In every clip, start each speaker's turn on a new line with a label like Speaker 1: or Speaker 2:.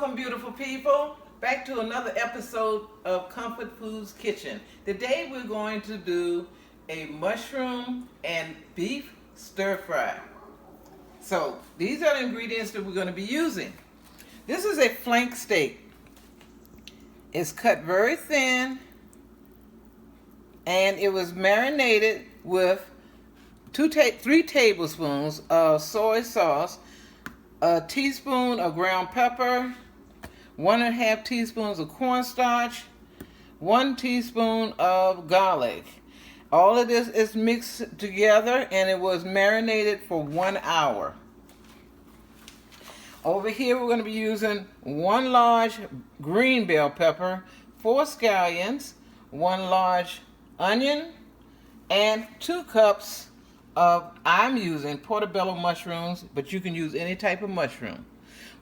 Speaker 1: Welcome, beautiful people, back to another episode of Comfort Foods Kitchen. Today we're going to do a mushroom and beef stir fry. So these are the ingredients that we're going to be using. This is a flank steak. It's cut very thin and it was marinated with 3 tablespoons of soy sauce, a teaspoon of ground pepper, 1.5 teaspoons of cornstarch, 1 teaspoon of garlic. All of this is mixed together and it was marinated for 1 hour. Over here we're going to be using 1 large green bell pepper, 4 scallions, 1 large onion, and 2 cups I'm using Portobello mushrooms, but you can use any type of mushroom.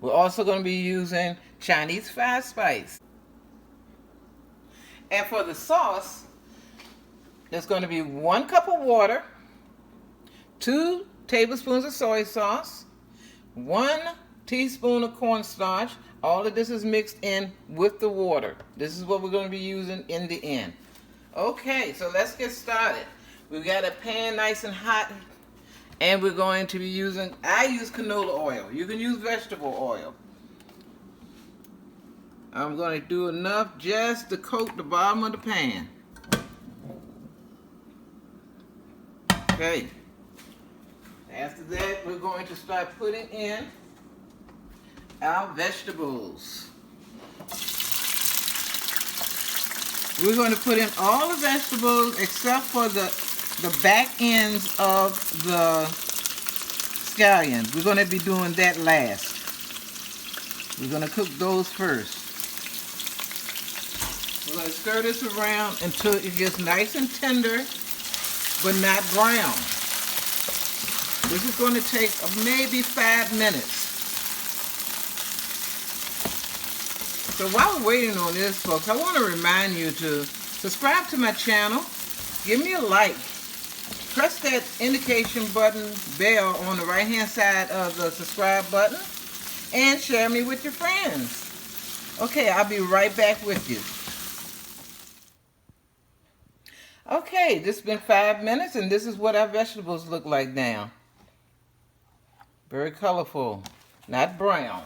Speaker 1: We're also going to be using Chinese 5-spice. And for the sauce, there's going to be 1 cup of water, 2 tablespoons of soy sauce, 1 teaspoon of cornstarch. All of this is mixed in with the water. This is what we're going to be using in the end. Okay, so let's get started. We've got a pan nice and hot, and we're going to be using, I use canola oil. You can use vegetable oil. I'm going to do enough just to coat the bottom of the pan. Okay. After that, we're going to start putting in our vegetables. We're going to put in all the vegetables except for the back ends of the scallions. We're going to be doing that last. We're going to cook those first. We're going to stir this around until it gets nice and tender, but not brown. This is going to take maybe 5 minutes. So while we're waiting on this, folks, I want to remind you to subscribe to my channel, give me a like, press that indication button, bell on the right hand side of the subscribe button, and share me with your friends. Okay, I'll be right back with you. Okay, this has been 5 minutes, and this is what our vegetables look like now. Very colorful, not brown.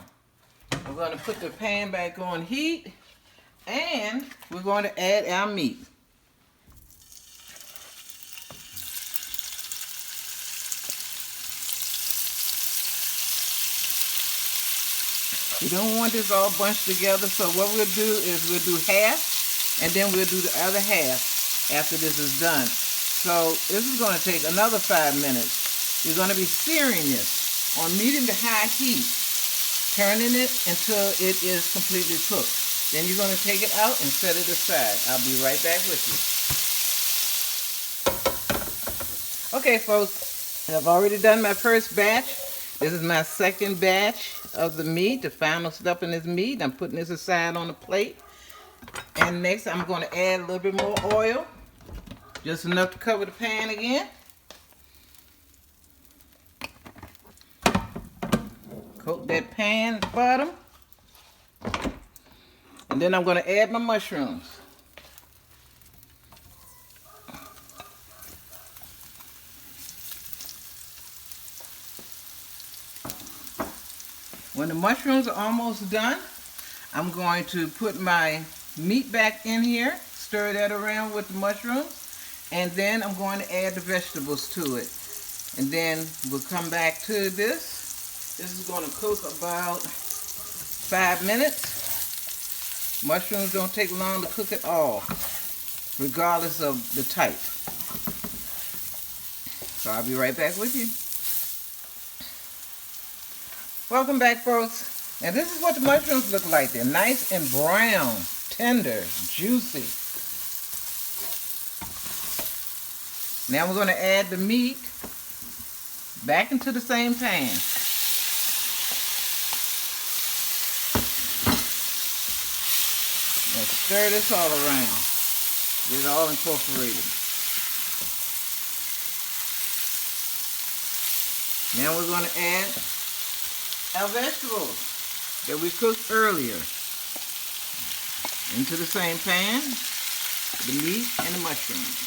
Speaker 1: We're going to put the pan back on heat, and we're going to add our meat. We don't want this all bunched together, so what we'll do is we'll do half, and then we'll do the other half after this is done. So this is going to take another 5 minutes. You're going to be searing this on medium to high heat, turning it until it is completely cooked. Then you're going to take it out and set it aside. I'll be right back with you. Okay, folks, I've already done my first batch. This is my second batch of the meat, the final stuff in this meat. I'm putting this aside on the plate. And next I'm going to add a little bit more oil, just enough to cover the pan again. Coat that pan at the bottom. And then I'm going to add my mushrooms. When the mushrooms are almost done, I'm going to put my meat back in here, stir that around with the mushrooms, and then I'm going to add the vegetables to it. And then we'll come back to this. This is going to cook about 5 minutes. Mushrooms don't take long to cook at all, regardless of the type. So I'll be right back with you. Welcome back, folks. And this is what the mushrooms look like. They're nice and brown, tender, juicy. Now we're going to add the meat back into the same pan. Now stir this all around. Get it all incorporated. Now we're going to add our vegetables. that we cooked earlier into the same pan, the meat and the mushrooms.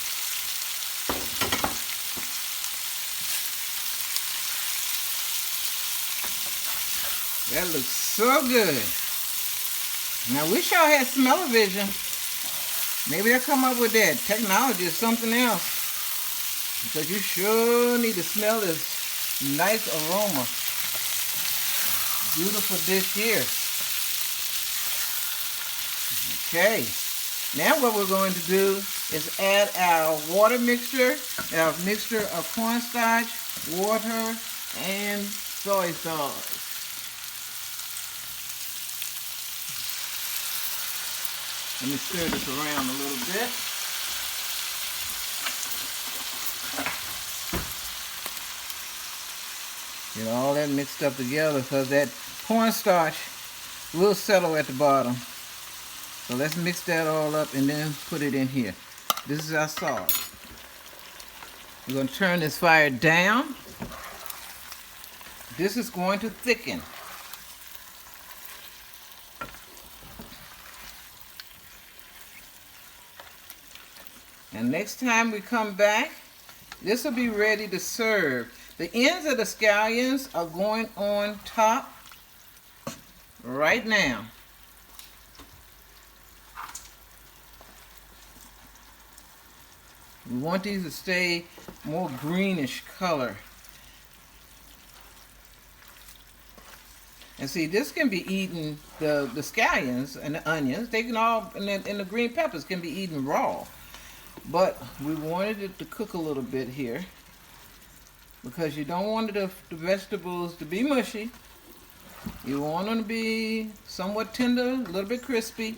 Speaker 1: That looks so good. Now, I wish y'all had smell-o-vision. Maybe they'll come up with that. Technology is something else. Because you sure need to smell this nice aroma. Beautiful dish here. Okay. Now what we're going to do is add our water mixture, our mixture of cornstarch, water, and soy sauce. Let me stir this around a little bit. Get all that mixed up together because that cornstarch will settle at the bottom. So let's mix that all up and then put it in here. This is our sauce. We're going to turn this fire down. This is going to thicken. And next time we come back, this will be ready to serve. The ends of the scallions are going on top right now. We want these to stay more greenish color. And see, this can be eaten, the scallions and the onions, they can all, and the green peppers can be eaten raw. But we wanted it to cook a little bit here because you don't want the vegetables to be mushy. You want them to be somewhat tender, a little bit crispy.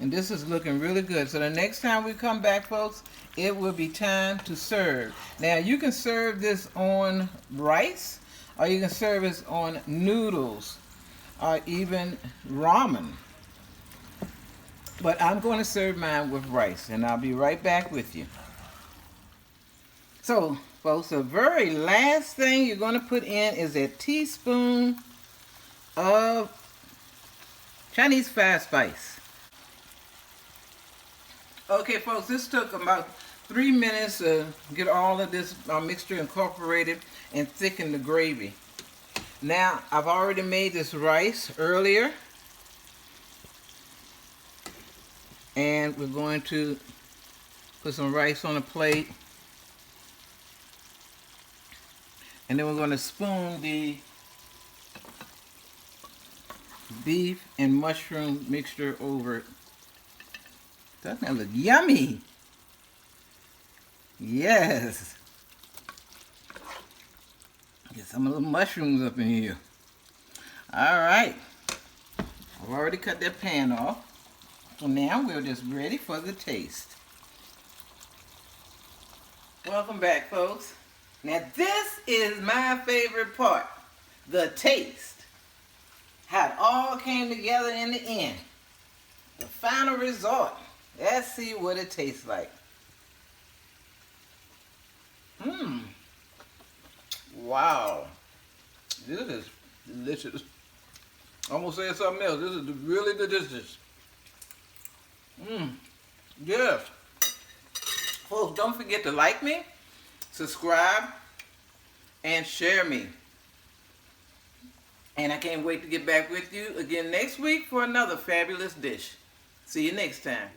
Speaker 1: And this is looking really good. So the next time we come back, folks, it will be time to serve. Now, you can serve this on rice, or you can serve this on noodles, or even ramen. But I'm going to serve mine with rice, and I'll be right back with you. So, folks, the very last thing you're going to put in is a teaspoon of Chinese five spice. Okay, folks, this took about 3 minutes to get all of this mixture incorporated and thicken the gravy. Now, I've already made this rice earlier. And we're going to put some rice on a plate. And then we're going to spoon the beef and mushroom mixture over it. Doesn't that look yummy? Yes. Get some of the mushrooms up in here. Alright. I've already cut that pan off. So now we're just ready for the taste. Welcome back, folks. Now this is my favorite part, the taste. How it all came together in the end. The final result. Let's see what it tastes like. Wow. This is delicious. Almost saying something else. This is really delicious. Yes. Folks, don't forget to like me, subscribe, and share me. And I can't wait to get back with you again next week for another fabulous dish. See you next time.